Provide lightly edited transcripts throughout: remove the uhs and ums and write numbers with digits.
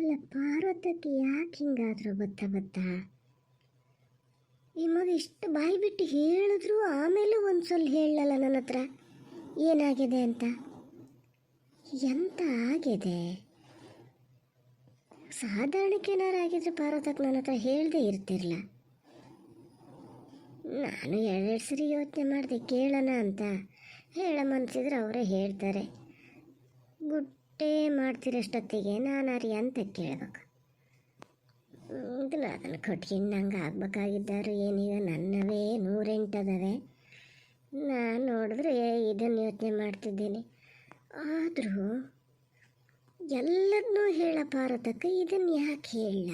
ಅಲ್ಲ ಪಾರ್ವತಕ್ಕೆ ಯಾಕೆ ಹಿಂಗಾದ್ರು ಗೊತ್ತಾ ಈ ಮಗ ಇಷ್ಟು ಬಾಯಿ ಬಿಟ್ಟು ಹೇಳಿದ್ರು ಆಮೇಲೆ ಒಂದು ಸಲ ಹೇಳಲ್ಲ ನನ್ನ ಹತ್ರ ಏನಾಗಿದೆ ಅಂತ. ಎಂತ ಆಗಿದೆ? ಸಾಧಾರಣಕ್ಕೆ ಏನಾರು ಆಗಿದ್ರೆ ಪಾರ್ವತಕ್ಕೆ ನನ್ನ ಹತ್ರ ಹೇಳದೆ ಇರ್ತಿರ್ಲ. ನಾನು ಎರಡೆರಡು ಸರಿ ಯೋಚನೆ ಮಾಡಿದೆ ಕೇಳೋಣ ಅಂತ. ಹೇಳ ಮನ್ಸಿದ್ರೆ ಅವರೇ ಹೇಳ್ತಾರೆ. ಗುಟ್ಟೆ ಮಾಡ್ತಿರೋಷ್ಟೊತ್ತಿಗೆ ನಾನು ಅಂತ ಕೇಳ್ಬೇಕು. ಅದನ್ನು ಕೊಟ್ಕೊಂಡು ನಂಗೆ ಆಗ್ಬೇಕಾಗಿದ್ದಾರು ಏನೀಗ ನನ್ನವೇ 108 ಅದಾವೆ. ನಾನು ನೋಡಿದ್ರೆ ಇದನ್ನು ಯೋಚನೆ ಮಾಡ್ತಿದ್ದೀನಿ. ಆದರೂ ಎಲ್ಲದನ್ನೂ ಹೇಳ ಪಾರ್ವತಕ್ಕೆ ಇದನ್ನು ಯಾಕೆ ಹೇಳ?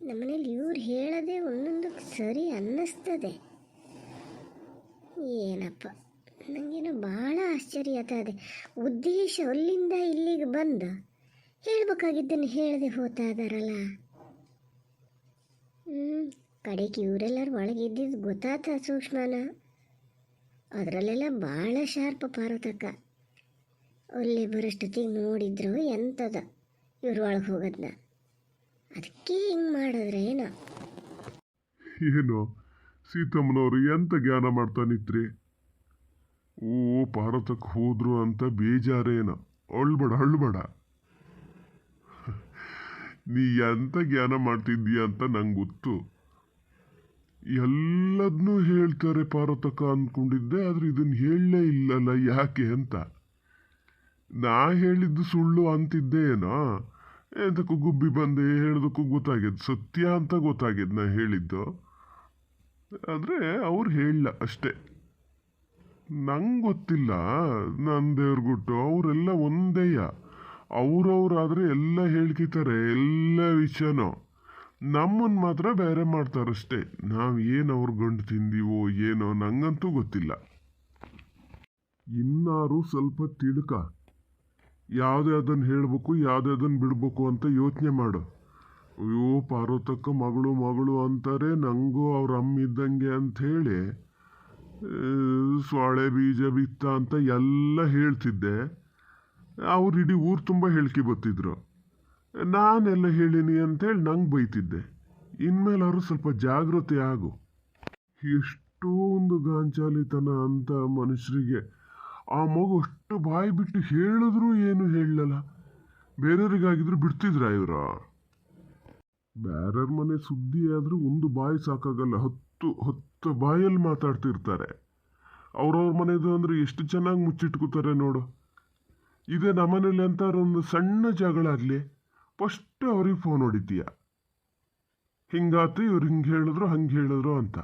ನಮ್ಮನೇಲಿ ಇವ್ರು ಹೇಳೋದೇ ಒಂದೊಂದಕ್ಕೆ ಸರಿ ಅನ್ನಿಸ್ತದೆ. ಏನಪ್ಪ ನನಗೇನೋ ಭಾಳ ಆಶ್ಚರ್ಯ ಆಗ್ತದೆ. ಉದ್ದೇಶ ಅಲ್ಲಿಂದ ಇಲ್ಲಿಗೆ ಬಂದು ಹೇಳ್ಬೇಕಾಗಿದ್ದನ್ನು ಹೇಳದೆ ಹೋಗ್ತಾ ಇದ್ದಾರಲ್ಲ. ಕಡೆಗೆ ಇವರೆಲ್ಲರೂ ಒಳಗಿದ್ದಿದ್ದು ಗೊತ್ತಾತ ಸೂಕ್ಷ್ಮನ. ಅದರಲ್ಲೆಲ್ಲ ಭಾಳ ಶಾರ್ಪ ಪಾರ್ವತಕ್ಕ. ಅಲ್ಲೇ ಬರೋಷ್ಟೊತ್ತಿಗೆ ನೋಡಿದ್ರು ಎಂಥದ ಇವ್ರು ಒಳಗೆ ಹೋಗೋದನ್ನ. ಅದಕ್ಕೆ ಹಿಂಗೆ ಮಾಡಿದ್ರೆ ಏನೋ ಸೀತಮ್ಮನವರು ಎಂತ ಜ್ಞಾನ ಮಾಡ್ತಾನಿತ್ರಿ? ಓ ಪಾರ್ವತಕ್ಕೆ ಹೋದ್ರು ಅಂತ ಬೇಜಾರೇನ? ಅಳ್ಬೇಡ. ನೀ ಎಂತ ಜ್ಞಾನ ಮಾಡ್ತಿದ್ದೀಯ ಅಂತ ನಂಗೆ ಗೊತ್ತು. ಎಲ್ಲದನ್ನೂ ಹೇಳ್ತಾರೆ ಪಾರ್ವತಕ್ಕ ಅಂದ್ಕೊಂಡಿದ್ದೆ, ಆದ್ರೆ ಇದನ್ನು ಹೇಳಲೇ ಇಲ್ಲಲ್ಲ ಯಾಕೆ ಅಂತ. ನಾ ಹೇಳಿದ್ದು ಸುಳ್ಳು ಅಂತಿದ್ದೆ ಏನೋ. ಎಂತಕ್ಕೂ ಗುಬ್ಬಿ ಬಂದೆ ಹೇಳೋದಕ್ಕೂ ಗೊತ್ತಾಗ್ಯದ, ಸತ್ಯ ಅಂತ ಗೊತ್ತಾಗ್ಯದ ನಾ ಹೇಳಿದ್ದು. ಆದರೆ ಅವ್ರು ಹೇಳಲ್ಲ ಅಷ್ಟೇ. ನಂಗೆ ಗೊತ್ತಿಲ್ಲ, ನನ್ನ ದೇವ್ರಿಗುಟ್ಟು ಅವರೆಲ್ಲ ಒಂದೇಯ. ಅವ್ರವ್ರಾದರೆ ಎಲ್ಲ ಹೇಳ್ಕಿತಾರೆ ಎಲ್ಲ ವಿಷಯನೋ. ನಮ್ಮನ್ನು ಮಾತ್ರ ಬೇರೆ ಮಾಡ್ತಾರಷ್ಟೇ. ನಾವು ಏನು ಅವ್ರ ಗಂಡು ತಿಂದೀವೋ ಏನೋ ನಂಗಂತೂ ಗೊತ್ತಿಲ್ಲ. ಇನ್ನಾರು ಸ್ವಲ್ಪ ತಿಳ್ಕ. ಯಾವುದೇ ಅದನ್ನು ಹೇಳಬೇಕು ಯಾವುದೇ ಅದನ್ನು ಬಿಡಬೇಕು ಅಂತ ಯೋಚನೆ ಮಾಡು. ಅಯ್ಯೋ ಪಾರ್ವತಕ್ಕ ಮಗಳು ಅಂತಾರೆ, ನನಗೂ ಅವ್ರ ಅಮ್ಮ ಇದ್ದಂಗೆ ಅಂಥೇಳಿ ಸೊಳೆ ಬೀಜ ಬಿತ್ತ ಅಂತ ಎಲ್ಲ ಹೇಳ್ತಿದ್ದೆ. ಅವ್ರು ಇಡೀ ಊರು ತುಂಬ ಹೇಳ್ಕೆ ಬತ್ತಿದ್ರು. ನಾನೆಲ್ಲ ಹೇಳಿನಿ ಅಂಥೇಳಿ ನಂಗೆ ಬೈತಿದ್ದೆ. ಇನ್ಮೇಲೆ ಅವರು ಸ್ವಲ್ಪ ಜಾಗೃತಿ ಆಗು. ಎಷ್ಟೋ ಒಂದು ಗಾಂಚಾಲಿತನ ಅಂತ ಮನುಷ್ಯರಿಗೆ. ಆ ಮಗು ಅಷ್ಟು ಬಾಯಿ ಬಿಟ್ಟು ಹೇಳಿದ್ರು ಏನು ಹೇಳಲ್ಲ. ಬೇರೆಯವ್ರಿಗಾಗಿದ್ರು ಬಿಡ್ತಿದ್ರ ಇವ್ರ? ಬೇರೆಯವ್ರ ಮನೆ ಸುದ್ದಿ ಆದರೂ ಒಂದು ಬಾಯಿ ಸಾಕಾಗಲ್ಲ, ಹತ್ತು ಬಾಯಲ್ಲಿ ಮಾತಾಡ್ತಿರ್ತಾರೆ. ಅವ್ರವ್ರ ಮನೆದು ಅಂದರೆ ಎಷ್ಟು ಚೆನ್ನಾಗಿ ಮುಚ್ಚಿಟ್ಕೋತಾರೆ ನೋಡು. ಇದೇ ನಮ್ಮನೇಲಿ ಅಂತಾರ ಒಂದು ಸಣ್ಣ ಜಗಳ ಆಗಲಿ ಫಸ್ಟ್ ಅವ್ರಿಗೆ ಫೋನ್ ಹೊಡಿತೀಯ. ಹಿಂಗಾತು ಇವ್ರು ಹಿಂಗೆ ಹೇಳಿದ್ರು ಹಂಗೆ ಹೇಳಿದ್ರು ಅಂತ.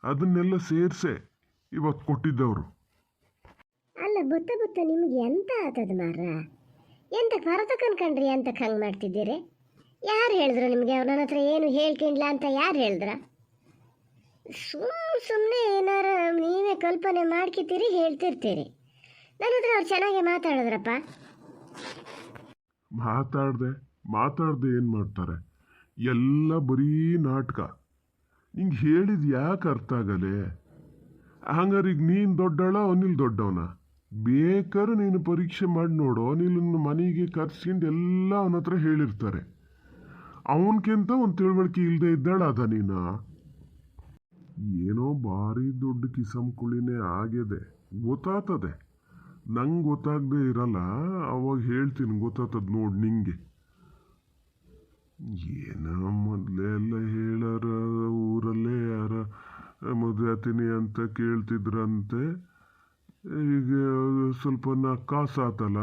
ಅದನ್ನೆಲ್ಲ ಸೇರಿಸೆ ಇವತ್ತು ಕೊಟ್ಟಿದ್ದವರು. ಅಲ್ಲ ಬುತ್ತ ನಿಮ್ಗೆ ಎಂತ ಆತದ ಮಾರ? ಎಂತ ಪಾರ್ವತ ಕನ್ಕಂಡ್ರಿ ಅಂತ ಹಂಗೆ ಮಾಡ್ತಿದ್ದೀರಿ? ಯಾರು ಹೇಳಿದ್ರು ನಿಮಗೆ? ಅವ್ರ ನನ್ನ ಹತ್ರ ಏನು ಹೇಳ್ಕೊಂಡಿಲ್ಲ ಅಂತ ಯಾರು ಹೇಳಿದ್ರ? ಸುಮ್ಮನೆ ಏನಾರ ನೀವೇ ಕಲ್ಪನೆ ಮಾಡ್ಕಿತೀರಿ, ಹೇಳ್ತಿರ್ತೀರಿ. ನನ್ನ ಹತ್ರ ಅವ್ರು ಚೆನ್ನಾಗಿ ಮಾತಾಡಿದ್ರಪ್ಪ. ಮಾತಾಡ್ದೆ ಏನು ಮಾಡ್ತಾರೆ? ಎಲ್ಲ ಬರೀ ನಾಟಕ. ಹಿಂಗೆ ಹೇಳಿದ ಯಾಕೆ ಅರ್ಥ ಆಗಲೆ? ಹಂಗಾರೆ ಈಗ ನೀನು ದೊಡ್ಡವಳ ಅನಿಲ್ ದೊಡ್ಡವನ? ಬೇಕಾದ್ರೆ ನೀನು ಪರೀಕ್ಷೆ ಮಾಡಿ ನೋಡು. ಅನಿಲನ್ನು ಮನೆಗೆ ಕರ್ಸ್ಕೊಂಡು ಎಲ್ಲ ಅವನ ಹತ್ರ ಹೇಳಿರ್ತಾರೆ. ಅವನಕ್ಕಿಂತ ಒಂದು ತಿಳುವಳಿಕೆ ಇಲ್ಲದೆ ಇದ್ದಾಳ ಅದ ನೀನು. ಏನೋ ಭಾರಿ ದೊಡ್ಡ ಕಿಸಂಕುಳಿನೇ ಆಗಿದೆ, ಗೊತ್ತಾಗ್ತದೆ. ನಂಗೆ ಗೊತ್ತಾಗದೆ ಇರಲ್ಲ, ಅವಾಗ ಹೇಳ್ತೀನಿ ಗೊತ್ತಾಗ್ತದೆ ನೋಡಿ ನಿಂಗೆ. ಏನೋ ಮೊದಲೇ ಎಲ್ಲ ಹೇಳಾರ ಊರಲ್ಲೇ ಯಾರ ಮದುವೆ ಆತೀನಿ ಅಂತ ಕೇಳ್ತಿದ್ರಂತೆ. ಈಗ ಸ್ವಲ್ಪ ಕಾಸಾತಲ್ಲ,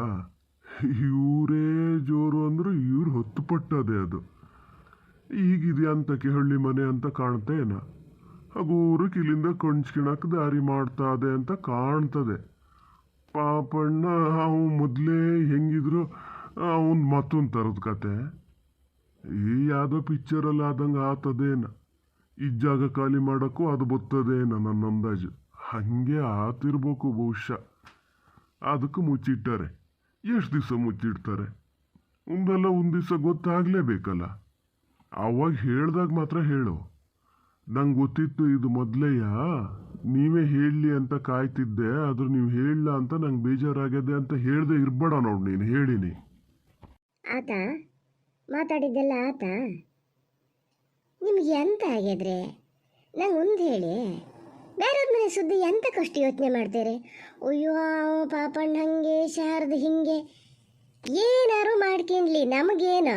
ಇವರೇ ಜೋರು ಅಂದ್ರೆ ಇವ್ರು ಹೊತ್ತು ಪಟ್ಟದೆ ಅದು. ಈಗಿದೆ ಅಂತಕ್ಕೆ ಹಳ್ಳಿ ಮನೆ ಅಂತ ಕಾಣ್ತೇನ? ಹಗೂರಕ್ಕೆ ಇಲ್ಲಿಂದ ಕಣ್ಸ್ಕಿಣಕ್ಕೆ ದಾರಿ ಮಾಡ್ತಾದೆ ಅಂತ ಕಾಣ್ತದೆ. ಪಾಪಣ್ಣ ಅವನು ಮೊದಲೇ ಹೆಂಗಿದ್ರು ಅವನು ಮತ್ತೊಂದು ಥರದ ಕತೆ. ಈ ಯಾವುದೋ ಪಿಕ್ಚರಲ್ಲಿ ಆದಂಗೆ ಆತದೇನ. ಈ ಜಾಗ ಖಾಲಿ ಮಾಡೋಕ್ಕೂ ಅದು ಬರ್ತದೇನ ನನ್ನ ಅಂದಾಜು. ಹಾಗೆ ಆತಿರ್ಬೇಕು ಬಹುಶಃ. ಅದಕ್ಕೆ ಮುಚ್ಚಿಟ್ಟಾರೆ. ಎಷ್ಟು ದಿವಸ ಮುಚ್ಚಿಡ್ತಾರೆ? ಒಂದು ದಿವಸ ಗೊತ್ತಾಗಲೇಬೇಕಲ್ಲ. ಅವಾಗ ಹೇಳ್ದಾಗ ಮಾತ್ರ ಹೇಳು. ನಂಗೆ ಗೊತ್ತಿತ್ತು ಇದು ಮೊದಲೇಯ, ನೀವೇ ಹೇಳಲಿ ಅಂತ ಕಾಯ್ತಿದ್ದೆ. ಆದ್ರೂ ನೀವು ಹೇಳಲ್ಲ ಅಂತ ನಂಗೆ ಬೇಜಾರಾಗಿದೆ ಅಂತ ಹೇಳ್ದೆ ಇರ್ಬೇಡ ನೋಡಿ. ನೀನು ಹೇಳಿನಿ. ಆತ ಮಾತಾಡಿದ್ದೆಲ್ಲ ಆತ ನಿಮಗೆ ಎಂತ ಆಗ್ಯದ್ರಿ? ನಂಗೆ ಒಂದು ಹೇಳಿ, ಬೇರೆಯವ್ರ ಮನೆ ಸುದ್ದಿ ಎಂತಕ್ಕಷ್ಟು ಯೋಚನೆ ಮಾಡ್ತೀರಿ? ಅಯ್ಯೋ ಪಾಪಣ್ಣ ಹಂಗೆ ಶಾರದ ಹಿಂಗೆ ಏನಾರು ಮಾಡ್ಕೊಂಡ್ಲಿ ನಮಗೇನು?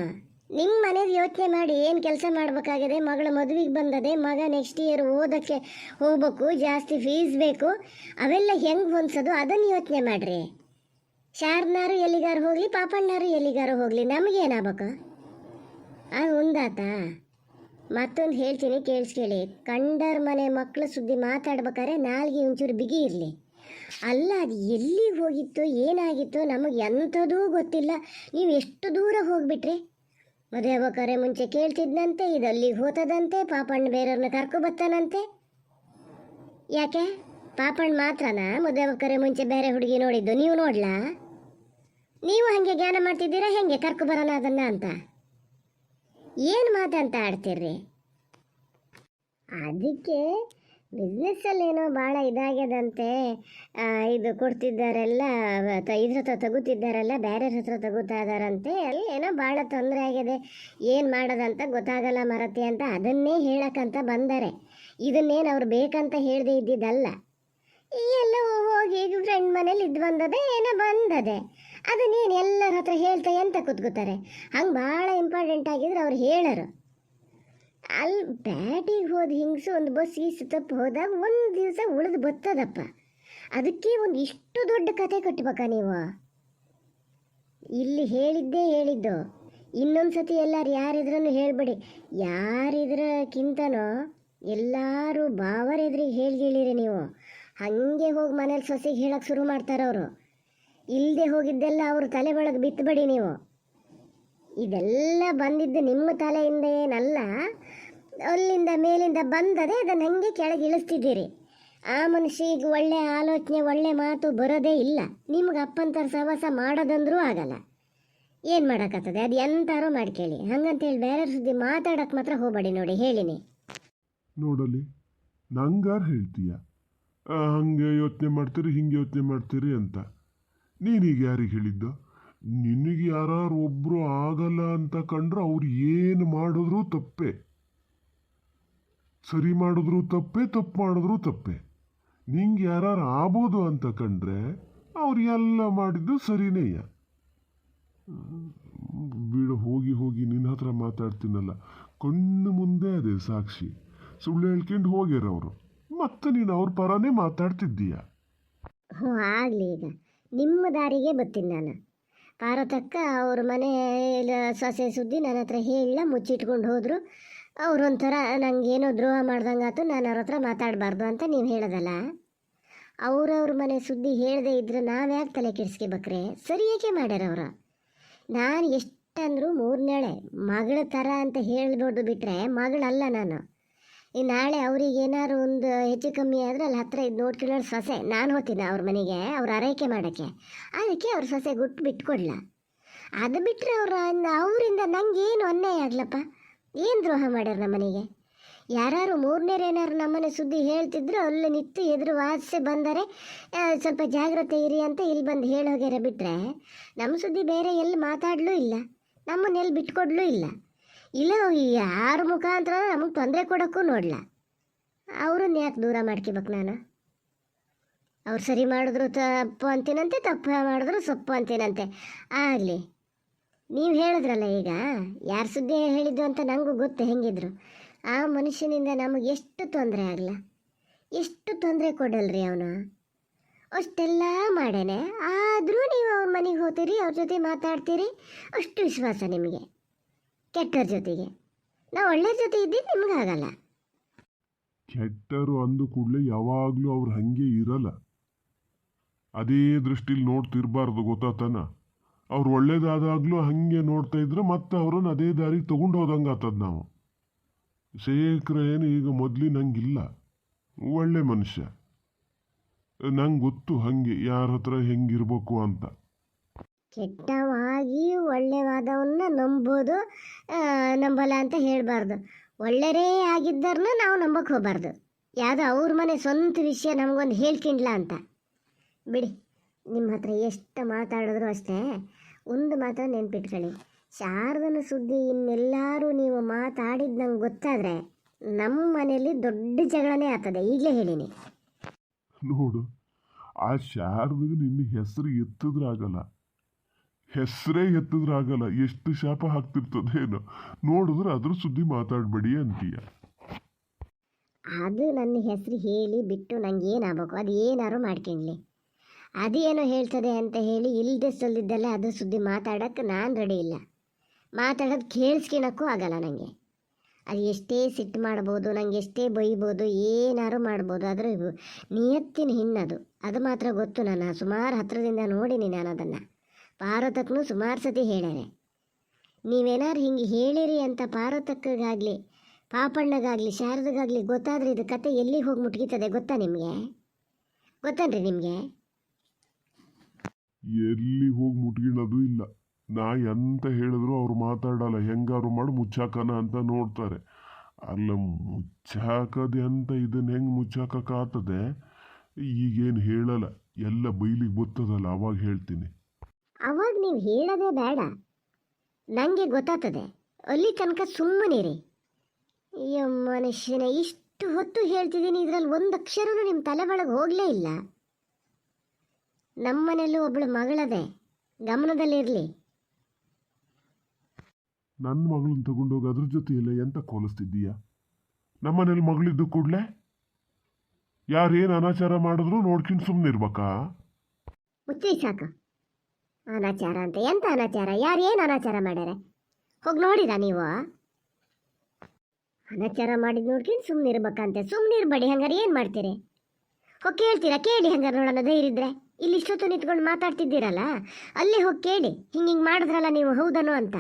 ನಿಮ್ಮ ಮನೇದು ಯೋಚನೆ ಮಾಡಿ ಏನು ಕೆಲಸ ಮಾಡಬೇಕಾಗಿದೆ? ಮಗಳ ಮದುವೆಗೆ ಬಂದದೆ, ಮಗ ನೆಕ್ಸ್ಟ್ ಇಯರ್ ಓದೋಕ್ಕೆ ಹೋಗ್ಬೇಕು, ಜಾಸ್ತಿ ಫೀಸ್ ಬೇಕು, ಅವೆಲ್ಲ ಹೆಂಗೆ ಹೊಂದ್ಸೋದು ಅದನ್ನು ಯೋಚನೆ ಮಾಡಿರಿ. ಶಾರದನಾರು ಎಲ್ಲಿಗಾರು ಹೋಗಲಿ, ಪಾಪಣ್ಣಾರು ಎಲ್ಲಿಗಾರು ಹೋಗಲಿ, ನಮಗೇನಾಗಬೇಕು? ಅದು ಒಂದಾತ. ಮತ್ತೊಂದು ಹೇಳ್ತೀನಿ ಕೇಳಿಸ್ಕೇಳಿ, ಕಂಡರ ಮನೆ ಮಕ್ಕಳು ಸುದ್ದಿ ಮಾತಾಡ್ಬೇಕಾದ್ರೆ ನಾಲ್ಗೆ ಒಂಚೂರು ಬಿಗಿ ಇರಲಿ. ಅಲ್ಲ, ಅದು ಎಲ್ಲಿಗೆ ಹೋಗಿತ್ತು, ಏನಾಗಿತ್ತು, ನಮಗೆ ಎಂಥದೂ ಗೊತ್ತಿಲ್ಲ. ನೀವು ಎಷ್ಟು ದೂರ ಹೋಗ್ಬಿಟ್ರಿ? ಮದುವೆ ಆಗ್ಬೇಕಾರೆ ಮುಂಚೆ ಕೇಳ್ತಿದ್ದಂತೆ, ಇದು ಅಲ್ಲಿಗೆ ಹೋತದಂತೆ, ಪಾಪಣ್ಣ ಬೇರೆಯವ್ರನ್ನ ಕರ್ಕೊಬತ್ತಾನಂತೆ. ಯಾಕೆ ಪಾಪಣ್ಣ ಮಾತ್ರನಾ ಮದುವೆ ಆಗ್ಬೇಕಾರೆ ಮುಂಚೆ ಬೇರೆ ಹುಡುಗಿ ನೋಡಿದ್ದು? ನೀವು ನೋಡ್ಲಾ? ನೀವು ಹಾಗೆ ಜ್ಞಾನ ಮಾಡ್ತಿದ್ದೀರಾ ಹೆಂಗೆ ಕರ್ಕೊಬರೋಣ ಅದನ್ನ ಅಂತ? ಏನು ಮಾತಂತ ಆಡ್ತೀರ್ರಿ? ಅದಕ್ಕೆ ಬಿಸ್ನೆಸ್ಸಲ್ಲೇನೋ ಭಾಳ ಇದಾಗ್ಯದಂತೆ, ಇದು ಕೊಡ್ತಿದ್ದಾರೆಲ್ಲ ಇದ್ರ ಹತ್ರ ತಗೋತಿದ್ದಾರೆಲ್ಲ ಬೇರೆಯವ್ರ ಹತ್ರ ತಗೋತಾ ಇದ್ದಾರಂತೆ, ಅಲ್ಲಿ ಏನೋ ಭಾಳ ತೊಂದರೆ ಆಗಿದೆ, ಏನು ಮಾಡೋದಂತ ಗೊತ್ತಾಗಲ್ಲ ಮರತಿ ಅಂತ ಅದನ್ನೇ ಹೇಳಕ್ಕಂತ ಬಂದಾರೆ. ಇದನ್ನೇನು ಅವ್ರು ಬೇಕಂತ ಹೇಳದೆ ಇದ್ದಿದ್ದಲ್ಲ. ಎಲ್ಲ ಹೋಗಿ ಈಗ ಫ್ರೆಂಡ್ ಮನೇಲಿ ಇದು ಬಂದದೆ ಏನೋ ಬಂದದೆ, ಅದನ್ನೇನು ಎಲ್ಲರ ಹತ್ರ ಹೇಳ್ತಾ ಎಂತ ಕೂತ್ಕೋತಾರೆ? ಹಂಗೆ ಭಾಳ ಇಂಪಾರ್ಟೆಂಟ್ ಆಗಿದ್ರೆ ಅವ್ರು ಹೇಳರು. ಅಲ್ಲಿ ಬ್ಯಾಟಿಗೆ ಹೋದ ಹಿಂಗ್ಸು ಒಂದು ಬಸ್ ಈಸು ತಪ್ಪು ಹೋದಾಗ ಒಂದು ದಿವಸ ಉಳಿದು ಬರ್ತದಪ್ಪ. ಅದಕ್ಕೆ ಒಂದು ಇಷ್ಟು ದೊಡ್ಡ ಕತೆ ಕಟ್ಬೇಕಾ ನೀವು? ಇಲ್ಲಿ ಹೇಳಿದ್ದೇ ಹೇಳಿದ್ದು. ಇನ್ನೊಂದು ಸತಿ ಎಲ್ಲರೂ ಯಾರಿದ್ರೂ ಹೇಳ್ಬೇಡಿ. ಯಾರಿದ್ರಕ್ಕಿಂತನೋ ಎಲ್ಲರೂ ಬಾವರೆದ್ರಿಗೆ ಹೇಳಿರಿ ನೀವು. ಹಾಗೆ ಹೋಗಿ ಮನೇಲಿ ಸೊಸೆಗೆ ಹೇಳಕ್ಕೆ ಶುರು ಮಾಡ್ತಾರವರು. ಇಲ್ಲದೆ ಹೋಗಿದ್ದೆಲ್ಲ ಅವ್ರ ತಲೆ ಒಳಗೆ ಬಿತ್ತಬೇಡಿ ನೀವು. ಇದೆಲ್ಲ ಬಂದಿದ್ದು ನಿಮ್ಮ ತಲೆಯಿಂದ ಏನಲ್ಲ, ಅಲ್ಲಿಂದ ಮೇಲಿಂದ ಬಂದದೆ, ಅದನ್ನು ಹಂಗೆ ಕೆಳಗೆ ಇಳಿಸ್ತಿದ್ದೀರಿ. ಆ ಮನುಷ್ಯಗೆ ಒಳ್ಳೆ ಆಲೋಚನೆ ಒಳ್ಳೆ ಮಾತು ಬರೋದೇ ಇಲ್ಲ. ನಿಮ್ಗೆ ಅಪ್ಪಂತರ ಸಹವಾಸ ಮಾಡೋದಂದ್ರೂ ಆಗಲ್ಲ. ಏನು ಮಾಡೋಕ್ಕತ್ತದೆ? ಅದು ಎಂತಾರೋ ಮಾಡ್ಕೇಳಿ. ಹಂಗಂತೇಳಿ ಬೇರೆ ಸುದ್ದಿ ಮಾತಾಡೋಕ್ಕೆ ಮಾತ್ರ ಹೋಗಬೇಡಿ. ನೋಡಿ ಹೇಳಿನಿ ನೋಡಲಿ, ನಂಗಾರು ಹೇಳ್ತೀಯ ಹಂಗೆ ಯೋಚನೆ ಮಾಡ್ತೀರಿ ಹಿಂಗೆ ಯೋಚನೆ ಮಾಡ್ತೀರಿ ಅಂತ. ನೀನೀಗ ಯಾರಿಗೆ ಹೇಳಿದ್ದು? ನಿನಗೆ ಯಾರು ಒಬ್ಬರು ಆಗಲ್ಲ ಅಂತ ಕಂಡ್ರೆ ಅವ್ರು ಏನು ಮಾಡಿದ್ರು ತಪ್ಪೆ, ಸರಿ ಮಾಡಿದ್ರು ತಪ್ಪೆ, ತಪ್ಪು ಮಾಡಿದ್ರು ತಪ್ಪೆ. ನಿಂಗೆ ಯಾರು ಆಗ್ಬೋದು ಅಂತ ಕಂಡ್ರೆ ಅವ್ರು ಎಲ್ಲ ಮಾಡಿದ್ದು ಸರಿನೇಯ. ಬಿಡು, ಹೋಗಿ ಹೋಗಿ ನಿನ್ನ ಹತ್ರ ಮಾತಾಡ್ತೀನಲ್ಲ, ಕಣ್ಣು ಮುಂದೆ ಅದೇ ಸಾಕ್ಷಿ. ಸುಳ್ಳು ಹೇಳ್ಕೊಂಡು ಹೋಗ್ಯಾರವರು, ಮತ್ತೆ ನೀನು ಅವ್ರ ಪರನೇ ಮಾತಾಡ್ತಿದ್ದೀಯ. ಹ್ಞೂ ಆಗಲಿ, ಈಗ ನಿಮ್ಮ ದಾರಿಗೆ ಬರ್ತೀನಿ ನಾನು. ಪಾರತಕ್ಕ ಅವ್ರ ಮನೆ ಸೊಸೆ ಸುದ್ದಿ ನನ್ನ ಹತ್ರ ಹೇಳ ಮುಚ್ಚಿಟ್ಕೊಂಡು ಹೋದರು. ಅವ್ರೊಂಥರ ನನಗೇನೋ ದ್ರೋಹ ಮಾಡ್ದಂಗಾತು, ನಾನು ಅವ್ರ ಹತ್ರ ಮಾತಾಡಬಾರ್ದು ಅಂತ ನೀವು ಹೇಳೋದಲ್ಲ. ಅವ್ರವ್ರ ಮನೆ ಸುದ್ದಿ ಹೇಳದೆ ಇದ್ರೆ ನಾವ್ಯಾಕೆ ತಲೆ ಕೆಡಿಸ್ಕೋಬೇಕ್ರೆ? ಸರಿಯಾಕೆ ಮಾಡ್ಯಾರ ಅವರು. ನಾನು ಎಷ್ಟಂದ್ರೂ ಮೂರನೇಳೆ ಮಗಳ ಥರ ಅಂತ ಹೇಳ್ಬೋದು, ಬಿಟ್ಟರೆ ಮಗಳಲ್ಲ ನಾನು. ಈ ನಾಳೆ ಅವ್ರಿಗೆ ಏನಾದ್ರು ಒಂದು ಹೆಚ್ಚು ಕಮ್ಮಿ ಆದರೆ ಅಲ್ಲಿ ಹತ್ತಿರ ಇದು ನೋಡ್ಕೊಳ್ಳೋ ಸೊಸೆ ನಾನು ಹೋಗ್ತೀನಿ ಅವ್ರ ಮನೆಗೆ, ಅವ್ರ ಆರೈಕೆ ಮಾಡೋಕ್ಕೆ. ಅದಕ್ಕೆ ಅವ್ರ ಸೊಸೆ ಗುಟ್ಟು ಬಿಟ್ಕೊಡ್ಲ. ಅದು ಬಿಟ್ಟರೆ ಅವರಿಂದ ನನಗೇನು ಅನ್ಯಾಯ ಆಗ್ಲಪ್ಪ? ಏನು ದ್ರೋಹ ಮಾಡ್ಯಾರ ನಮ್ಮ ಮನೆಗೆ? ಯಾರು ಮೂರನೇರೇನಾರು ನಮ್ಮನೆ ಸುದ್ದಿ ಹೇಳ್ತಿದ್ರು ಅಲ್ಲಿ ನಿಂತು ಎದುರು ವಾದಿಸಿ ಬಂದರೆ ಸ್ವಲ್ಪ ಜಾಗ್ರತೆ ಇರಿ ಅಂತ ಇಲ್ಲಿ ಬಂದು ಹೇಳೋಗ್ಯಾರ. ಬಿಟ್ಟರೆ ನಮ್ಮ ಸುದ್ದಿ ಬೇರೆ ಎಲ್ಲಿ ಮಾತಾಡಲೂ ಇಲ್ಲ, ನಮ್ಮನ್ನೆಲ್ಲಿ ಬಿಟ್ಕೊಡ್ಲೂ ಇಲ್ಲ. ಇಲ್ಲ ಯಾರ ಮುಖಾಂತರ ನಮಗೆ ತೊಂದರೆ ಕೊಡೋಕ್ಕೂ ನೋಡಲ್ಲ. ಅವ್ರನ್ನ ಯಾಕೆ ದೂರ ಮಾಡ್ಕೋಬೇಕು ನಾನು? ಅವ್ರು ಸರಿ ಮಾಡಿದ್ರು ತಪ್ಪು ಅಂತೀನಂತೆ, ತಪ್ಪು ಮಾಡಿದ್ರು ಸೊಪ್ಪು ಅಂತೀನಂತೆ. ಆಗಲಿ, ನೀವು ಹೇಳಿದ್ರಲ್ಲ ಈಗ ಯಾರು ಸುದ್ದಿ ಹೇಳಿದ್ದು ಅಂತ ನನಗೂ ಗೊತ್ತು ಹೆಂಗಿದ್ರು. ಆ ಮನುಷ್ಯನಿಂದ ನಮಗೆ ಎಷ್ಟು ತೊಂದರೆ ಆಗಲ್ಲ, ಎಷ್ಟು ತೊಂದರೆ ಕೊಡಲ್ರಿ ಅವನು. ಅಷ್ಟೆಲ್ಲ ಮಾಡೇನೆ, ಆದರೂ ನೀವು ಅವ್ರ ಮನೆಗೆ ಹೋಗ್ತೀರಿ, ಅವ್ರ ಜೊತೆ ಮಾತಾಡ್ತೀರಿ, ಅಷ್ಟು ವಿಶ್ವಾಸ ನಿಮಗೆ. ಕೆಟ್ಟರ ಜೊತೆಗೆ ನಾವು ಒಳ್ಳೆಯ ಜೊತೆ ಇದ್ದೀವಿ, ನಿಮಗಾಗಲ್ಲ. ಕೆಟ್ಟರು ಅಂದು ಕೂಡಲೇ ಯಾವಾಗಲೂ ಅವ್ರು ಹಾಗೆ ಇರಲ್ಲ. ಅದೇ ದೃಷ್ಟಿಲಿ ನೋಡ್ತಿರ್ಬಾರ್ದು, ಗೊತ್ತಾತನ? ಅವ್ರು ಒಳ್ಳೇದಾದಾಗಲೂ ಹಾಗೆ ನೋಡ್ತಾ ಇದ್ರೆ ಮತ್ತೆ ಅವ್ರನ್ನ ಅದೇ ದಾರಿಗೆ ತೊಗೊಂಡು ಹೋದಂಗೆ ಆತದ. ನಾವು ಶೇಖರ ಏನು ಈಗ ಮೊದಲಿನಂಗಿಲ್ಲ, ಒಳ್ಳೆ ಮನುಷ್ಯ. ನಂಗೆ ಗೊತ್ತು ಹಾಗೆ ಯಾರ ಹತ್ರ ಹೆಂಗಿರ್ಬೇಕು ಅಂತ. ಕೆಟ್ಟವಾಗಿ ಒಳ್ಳೆವಾದವನ್ನ ನಂಬೋದು, ನಂಬಲ್ಲ ಅಂತ ಹೇಳಬಾರ್ದು. ಒಳ್ಳೆಯರೇ ಆಗಿದ್ದಾರನ್ನ ನಾವು ನಂಬಕ್ಕೆ ಹೋಗಬಾರ್ದು. ಯಾವುದೋ ಅವ್ರ ಮನೆ ಸ್ವಂತ ವಿಷಯ ನಮಗೊಂದು ಹೇಳ್ಕಿಂಡ್ಲ ಅಂತ. ಬಿಡಿ, ನಿಮ್ಮ ಹತ್ರ ಎಷ್ಟು ಮಾತಾಡಿದ್ರು ಅಷ್ಟೇ, ಒಂದು ಮಾತ್ರ ನೆನ್ಪಿಟ್ಕೊಳ್ಳಿ, ಶಾರದನ ಸುದ್ದಿ ಇನ್ನೆಲ್ಲರೂ ನೀವು ಮಾತಾಡಿದ್ದು ನಂಗೆ ಗೊತ್ತಾದರೆ ನಮ್ಮ ಮನೆಯಲ್ಲಿ ದೊಡ್ಡ ಜಗಳನೇ ಆಗ್ತದೆ, ಈಗಲೇ ಹೇಳಿನಿ. ನೋಡು, ಆ ಶಾರದಿಗೆ ನಿನ್ನ ಹೆಸರು ಎತ್ತಿದ್ರಾಗಲ್ಲ, ಹೆಸರೇ ಎತ್ತಿದ್ರಾಗಲ್ಲ. ಎಷ್ಟು ಶಾಪ ಹಾಕ್ತಿರ್ತದೇನೋ. ನೋಡಿದ್ರೆ ಅದ್ರ ಸುದ್ದಿ ಮಾತಾಡಬೇಡಿ ಅಂತೀಯ. ಅದು ನನ್ನ ಹೆಸರು ಹೇಳಿ ಬಿಟ್ಟು ನಂಗೆ ಏನಾಗಬೇಕು, ಅದು ಏನಾರು ಮಾಡ್ಕೊಳ್ಳಿ. ಅದೇನೋ ಹೇಳ್ತದೆ ಅಂತ ಹೇಳಿ ಇಲ್ಲದೆ ಸಲ್ಲಿದ್ದಲ್ಲ ಅದ್ರ ಸುದ್ದಿ ಮಾತಾಡೋಕ್ಕೆ ನಾನು ರೆಡಿ ಇಲ್ಲ. ಮಾತಾಡೋದು ಕೇಳಿಸ್ಕೊಳಕ್ಕೂ ಆಗಲ್ಲ ನನಗೆ. ಅದು ಎಷ್ಟೇ ಸಿಟ್ಟು ಮಾಡ್ಬೋದು, ನಂಗೆ ಎಷ್ಟೇ ಬೈಬೋದು, ಏನಾರು ಮಾಡ್ಬೋದು, ಆದರೆ ನಿಯತ್ತಿನ ಹಿನ್ನದು ಅದು ಮಾತ್ರ ಗೊತ್ತು. ನಾನು ಸುಮಾರು ಹತ್ತಿರದಿಂದ ನೋಡೀನಿ. ನಾನು ಅದನ್ನು ಪಾರ್ವತಕ್ಕೂ ಸುಮಾರು ಸತಿ ಹೇಳ್ಯಾನೆ. ನೀವೇನಾರು ಹಿಂಗೆ ಹೇಳಿರಿ ಅಂತ ಪಾರ್ವತಕ್ಕಾಗಲಿ ಪಾಪಣ್ಣಗಾಗಲಿ ಶಾರದಗಾಗಲಿ ಗೊತ್ತಾದರೆ ಇದು ಕತೆ ಎಲ್ಲಿಗೆ ಹೋಗಿ ಮುಟ್ಗಿತದೆ ಗೊತ್ತಾ ನಿಮಗೆ? ಗೊತ್ತನ್ರಿ ನಿಮಗೆ? ಎಲ್ಲಿ ಹೋಗಿ ಮುಟ್ಗಿಣೋದು ಇಲ್ಲ. ನಾ ಎಂತ ಹೇಳಿದ್ರು ಅವ್ರು ಮಾತಾಡಲ್ಲ. ಹೆಂಗಾರು ಮಾಡಿ ಮುಚ್ಚಾಕನ ಅಂತ ನೋಡ್ತಾರೆ. ಅಲ್ಲ, ಮುಚ್ಚಾಕದೆ ಅಂತ ಇದನ್ನು ಹೆಂಗೆ ಮುಚ್ಚಾಕಕ್ಕಾಗ್ತದೆ? ಈಗೇನು ಹೇಳಲ್ಲ, ಎಲ್ಲ ಬೈಲಿಗೆ ಬರ್ತದಲ್ಲ, ಅವಾಗ ಹೇಳ್ತೀನಿ. ಅವಾಗ ನೀವು ಹೇಳೋದೇ ಬೇಡ, ನನಗೆ ಗೊತ್ತಾಗ್ತದೆ. ಅಲ್ಲಿ ತನಕ ಸುಮ್ಮನಿರಿ. ಅಯ್ಯೋ ಮನುಷ್ಯನೇ, ಇಷ್ಟು ಹೊತ್ತು ಹೇಳ್ತಿದ್ದೀನಿ, ಇದರಲ್ಲಿ ಒಂದು ಅಕ್ಷರನೂ ನಿಮ್ಮ ತಲೆ ಒಳಗೆ ಹೋಗಲೇ ಇಲ್ಲ. ನಮ್ಮನೆಯಲ್ಲೂ ಒಬ್ಬಳು ಮಗಳದೆ, ಗಮನದಲ್ಲಿರಲಿ. ನನ್ನ ಮಗಳನ್ನ ತಗೊಂಡೋಗಿ ಅದ್ರ ಜೊತೆಯಲ್ಲ ಎಂತ ಕೋಲಿಸ್ತಿದ್ದೀಯ? ನಮ್ಮನೇಲಿ ಮಗಳಿದ್ದು ಕೂಡಲೇ ಯಾರೇನು ಅನಾಚಾರ ಮಾಡಿದ್ರು ನೋಡ್ಕೊಂಡು ಸುಮ್ಮನೆ ಇರ್ಬೇಕಾ? ಮುಚ್ಚಿ ಸಾಕು. ಅನಾಚಾರ ಅಂತ ಎಂತ ಅನಾಚಾರ? ಯಾರೇನು ಅನಾಚಾರ ಮಾಡ್ಯಾರ? ಹೋಗಿ ನೋಡಿರಾ ನೀವು? ಅನಾಚಾರ ಮಾಡಿದ್ ನೋಡ್ಕೊಂಡು ಸುಮ್ಮನೆ ಇರ್ಬೇಕಂತೆ. ಸುಮ್ಮನೆ ಇರ್ಬೇಡಿ, ಹಂಗಾರೆ ಏನು ಮಾಡ್ತೀರಿ? ಹೋಗಿ ಕೇಳ್ತೀರಾ? ಕೇಳಿ ಹಂಗಾರೆ ನೋಡೋಣ. ಧೈರ್ಯ ಇದ್ರೆ ಇಲ್ಲಿ ಇಷ್ಟೊತ್ತು ನಿಂತ್ಕೊಂಡು ಮಾತಾಡ್ತಿದ್ದೀರಲ್ಲ, ಅಲ್ಲೇ ಹೋಗಿ ಕೇಳಿ, ಹಿಂಗೆ ಮಾಡಿದ್ರಲ್ಲ ನೀವು, ಹೌದನೋ ಅಂತ.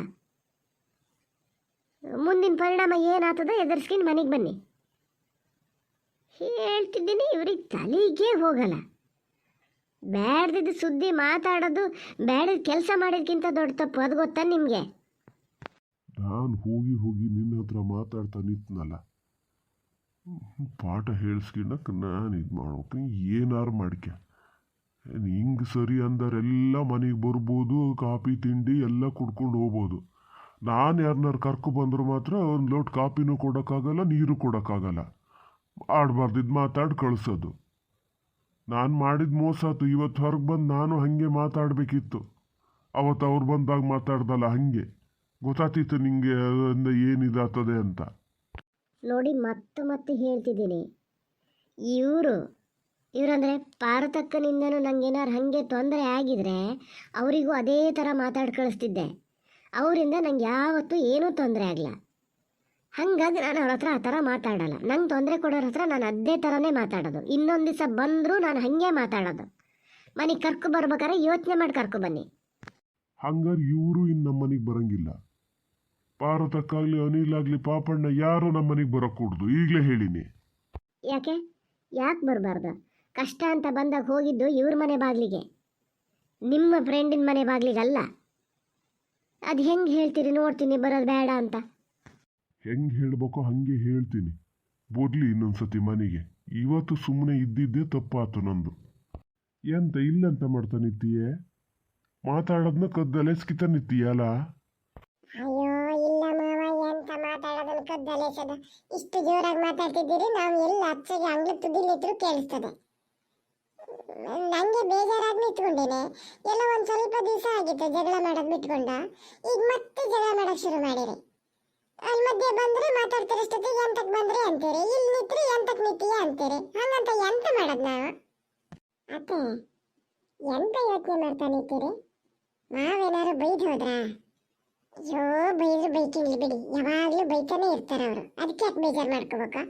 ಮುಂದಿನ ಪರಿಣಾಮ ಏನಾಗ್ತದೆ ಎದುರಿಸ್ಕೊಂಡು ಮನೆಗೆ ಬನ್ನಿ. ಹೇಳ್ತಿದ್ದೀನಿ, ಇವ್ರಿಗೆ ತಲೆಗೆ ಹೋಗಲ್ಲ. ಬ್ಯಾಡ್ದಿದ್ದು ಸುದ್ದಿ ಮಾತಾಡೋದು, ಬ್ಯಾಡಿದ ಕೆಲಸ ಮಾಡೋದಕ್ಕಿಂತ ದೊಡ್ಡ ತಪ್ಪು. ಅದು ಗೊತ್ತಾ ನಿಮಗೆ? ನಾನು ಹೋಗಿ ಹೋಗಿ ನಿನ್ನ ಹತ್ರ ಮಾತಾಡ್ತಾ ನಿಂತನಲ್ಲ, ಪಾಠ ಹೇಳಿಸ್ಕೊಂಡಕ್ಕೆ ನಾನು ಇದು ಮಾಡ್ಬೇಕು. ಏನಾರು ಮಾಡ್ಕೆ ಹಿಂಗೆ ಸರಿ ಅಂದರೆಲ್ಲ ಮನೆಗೆ ಬರ್ಬೋದು, ಕಾಫಿ ತಿಂಡಿ ಎಲ್ಲ ಕುಡ್ಕೊಂಡು ಹೋಗ್ಬೋದು. ನಾನು ಯಾರನ್ನಾರು ಕರ್ಕೊ ಬಂದ್ರು ಮಾತ್ರ ಒಂದು ಲೋಟ ಕಾಫಿನೂ ಕೊಡೋಕ್ಕಾಗಲ್ಲ, ನೀರು ಕೊಡೋಕ್ಕಾಗಲ್ಲ. ಆಡಬಾರ್ದಿದ್ದು ಮಾತಾಡಿ ಕಳಿಸೋದು. ನಾನು ಮಾಡಿದ ಮೋಸ ಆಯ್ತು. ಇವತ್ತು ಹೊರಗೆ ಬಂದು ನಾನು ಹಾಗೆ ಮಾತಾಡಬೇಕಿತ್ತು. ಅವತ್ತು ಅವ್ರು ಬಂದಾಗ ಮಾತಾಡ್ದಲ್ಲ, ಹಾಗೆ ಗೊತ್ತಾಗ್ತಿತ್ತು ನಿಮಗೆ ಅದರಿಂದ ಏನಿದಾಗ್ತದೆ ಅಂತ. ನೋಡಿ, ಮತ್ತೆ ಹೇಳ್ತಿದ್ದೀನಿ, ಇವರಂದರೆ ಪಾರತಕ್ಕನಿಂದನೂ ನಂಗೇನಾರು ಹಾಗೆ ತೊಂದರೆ ಆಗಿದರೆ ಅವರಿಗೂ ಅದೇ ಥರ ಮಾತಾಡಿ ಕಳಿಸ್ತಿದ್ದೆ. ಅವರಿಂದ ನಂಗೆ ಯಾವತ್ತೂ ಏನೂ ತೊಂದರೆ ಆಗಲ್ಲ. ಹಾಗಾಗಿ ನಾನು ಅವ್ರ ಹತ್ರ ಆ ಥರ ಮಾತಾಡಲ್ಲ. ನಂಗೆ ತೊಂದರೆ ಕೊಡೋರ ಹತ್ರ ನಾನು ಅದೇ ಥರನೇ ಮಾತಾಡೋದು. ಇನ್ನೊಂದು ದಿವಸ ಬಂದರೂ ನಾನು ಹಾಗೆ ಮಾತಾಡೋದು. ಮನೆಗೆ ಕರ್ಕೊ ಬರ್ಬೇಕಾದ್ರೆ ಯೋಚನೆ ಮಾಡಿ ಕರ್ಕೊ ಬನ್ನಿ. ಹಂಗಾರೆ ಇವರು ಇನ್ನು ನಮ್ಮ ಮನೆಗೆ ಬರಂಗಿಲ್ಲ. ಪಾರತಕ್ಕಾಗಲಿ ಅನಿಲಾಗಲಿ ಪಾಪಣ್ಣ ಯಾರು ನಮ್ಮ ಮನೆಗೆ ಬರೋಕ್ಕೂಡ್ದು, ಈಗಲೇ ಹೇಳಿನಿ. ಯಾಕೆ ಬರಬಾರ್ದು? ಕಷ್ಟ ಅಂತ ಬಂದಾಗ ಹೋಗಿದ್ದು ಇವ್ರ ಮನೆ ಬಾಗಿಲಿಗೆ, ನಿಮ್ಮ ಫ್ರೆಂಡಿನ ಮನೆ ಬಾಗಿಲಿಗಲ್ಲ. ಅದು ಹೆಂಗೆ ಹೇಳ್ತೀರಿ ನೋಡ್ತೀನಿ, ಬರೋದು ಬೇಡ ಅಂತ. ಹೆಂಗೆ ಹೇಳ್ಬೇಕೋ ಹಾಗೆ ಹೇಳ್ತೀನಿ. ಬರ್ಲಿ ಇನ್ನೊಂದ್ಸತಿ ಮನೆಗೆ. ಇವತ್ತು ಸುಮ್ಮನೆ ಇದ್ದಿದ್ದೇ ತಪ್ಪಾತು ನಂದು. ಎಂತ ಇಲ್ಲಂತ ಮಾಡ್ತಾ ನಿತ್ತೀಯೇ? ಮಾತಾಡೋದನ್ನ ಕದ್ದಲೆಸ್ಕಿತ ನಿತ್ತೀಯಲ್ಲ? ಅಯ್ಯೋ ಇಲ್ಲ ಮಾವ, ಎಂತ ಮಾತಾಡೋದನ್ನು ಕದ್ದಲೆಸದ. ಇಷ್ಟು ಜೋರಾಗಿ ಮಾತಾಡ್ತಿದ್ದೀರಿ, ನಾವು ಎಲ್ಲ ಅಚ್ಚಗೆ ಅಂಗ್ಳು ತುದಿಲಿದ್ರು ಕೇಳಿಸ್ತದೆ. ನಂಗೆ ಬೇಜಾರಾಗಿ ನಿಂತ್ಕೊಂಡೇನೆ. ಎಲ್ಲ ಒಂದು ಸ್ವಲ್ಪ ದಿವಸ ಆಗಿತ್ತು ಜಗಳ ಮಾಡೋದು ಬಿಟ್ಕೊಂಡ. ಈಗ ಮತ್ತೆ ಜಗಳ ಮಾಡೋಕೆ ಶುರು ಮಾಡಿರಿ. ಅಲ್ಲಿ ಮಧ್ಯೆ ಬಂದ್ರೆ ಮಾತಾಡ್ತಿರೋಷ್ಟೊತ್ತಿಗೆ ಎಂತಕ್ಕೆ ಬಂದ್ರಿ ಅಂತೀರಿ, ಇಲ್ಲಿ ನಿಂತ್ರಿ ಎಂತಕ್ಕೆ ನಿಂತೀಯ ಅಂತೀರಿ. ಹಂಗಂತ ಎಂತ ಮಾಡೋದು ನಾವು? ಅತ್ತೆ, ಎಂತ ಯೋಚನೆ ಮಾಡ್ತಾ ನಿಂತೀರಿ? ನಾವೇನಾದ್ರು ಬೈದು ಹೋದ್ರಾ? ಅಯ್ಯೋ, ಬೈದ್ರು ಬೈಕಿಂಗ್ಲಿ ಬಿಡಿ, ಯಾವಾಗಲೂ ಬೈತಾನೆ ಇರ್ತಾರೆ ಅವರು. ಅದಕ್ಕೆ ಯಾಕೆ ಬೇಜಾರು ಮಾಡ್ಕೋಬೇಕಾ?